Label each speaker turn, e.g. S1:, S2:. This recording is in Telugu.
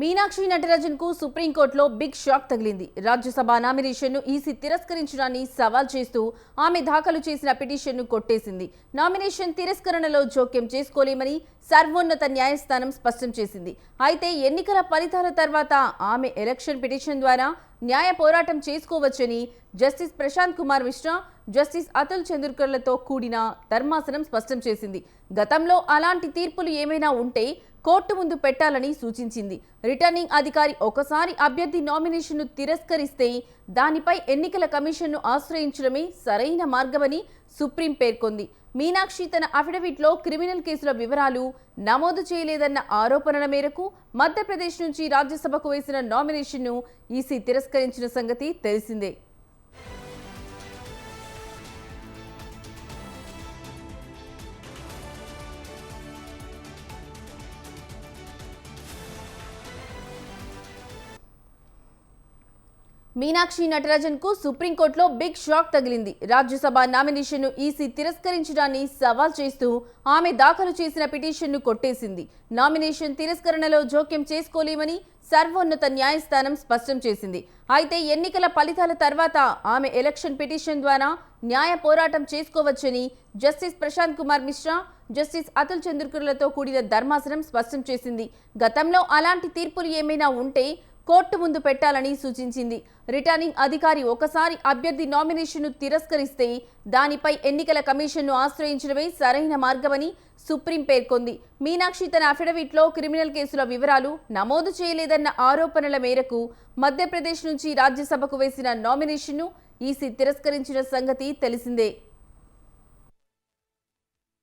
S1: మీనాక్షి నటరాజన్ కు సుప్రీంకోర్టులో బిగ్ షాక్ తగిలింది. రాజ్యసభ నామినేషన్ను ఈసీ తిరస్కరించడాన్ని సవాల్ చేస్తూ ఆమె దాఖలు చేసిన పిటిషన్ను కొట్టేసింది. నామినేషన్ తిరస్కరణలో జోక్యం చేసుకోలేమని సర్వోన్నత న్యాయస్థానం స్పష్టం చేసింది. అయితే ఎన్నికల ఫలితాల తర్వాత ఆమె ఎలక్షన్ పిటిషన్ ద్వారా న్యాయ పోరాటం చేసుకోవచ్చని జస్టిస్ ప్రశాంత్ కుమార్ మిశ్రా, జస్టిస్ అతుల్ చంద్రకర్లతో కూడిన ధర్మాసనం స్పష్టం చేసింది. గతంలో అలాంటి తీర్పులు ఏమైనా ఉంటే కోర్టు ముందు పెట్టాలని సూచించింది. రిటర్నింగ్ అధికారి ఒకసారి అభ్యర్థి నామినేషన్ను తిరస్కరిస్తే దానిపై ఎన్నికల కమిషన్ను ఆశ్రయించడమే సరైన మార్గమని సుప్రీం పేర్కొంది. మీనాక్షి తన అఫిడవిట్లో క్రిమినల్ కేసుల వివరాలు నమోదు చేయలేదన్న ఆరోపణల మేరకు మధ్యప్రదేశ్ నుంచి రాజ్యసభకు వేసిన నామినేషన్ను ఈసీ తిరస్కరించిన సంగతి తెలిసిందే. మీనాక్షి నటరాజన్ కు సుప్రీంకోర్టులో బిగ్ షాక్ తగిలింది. రాజ్యసభ నామినేషన్ను ఈసీ తిరస్కరించడాన్ని సవాల్ చేస్తూ ఆమె దాఖలు చేసిన పిటిషన్ను కొట్టేసింది. నామినేషన్ తిరస్కరణలో జోక్యం చేసుకోలేమని సర్వోన్నత న్యాయస్థానం స్పష్టం చేసింది. అయితే ఎన్నికల ఫలితాల తర్వాత ఆమె ఎలక్షన్ పిటిషన్ ద్వారా న్యాయ పోరాటం చేసుకోవచ్చని జస్టిస్ ప్రశాంత్ కుమార్ మిశ్రా, జస్టిస్ అతుల్ చంద్రకర్లతో కూడిన ధర్మాసనం స్పష్టం చేసింది. గతంలో అలాంటి తీర్పులు ఏమైనా ఉంటే కోర్టు ముందు పెట్టాలని సూచించింది. రిటర్నింగ్ అధికారి ఒకసారి అభ్యర్థి నామినేషన్ను తిరస్కరిస్తే దానిపై ఎన్నికల కమిషన్ను ఆశ్రయించడమే సరైన మార్గమని సుప్రీం పేర్కొంది. మీనాక్షి తన అఫిడవిట్లో క్రిమినల్ కేసుల వివరాలు నమోదు చేయలేదన్న ఆరోపణల మేరకు మధ్యప్రదేశ్ నుంచి రాజ్యసభకు వేసిన నామినేషన్ను ఈసీ తిరస్కరించిన సంగతి తెలిసిందే.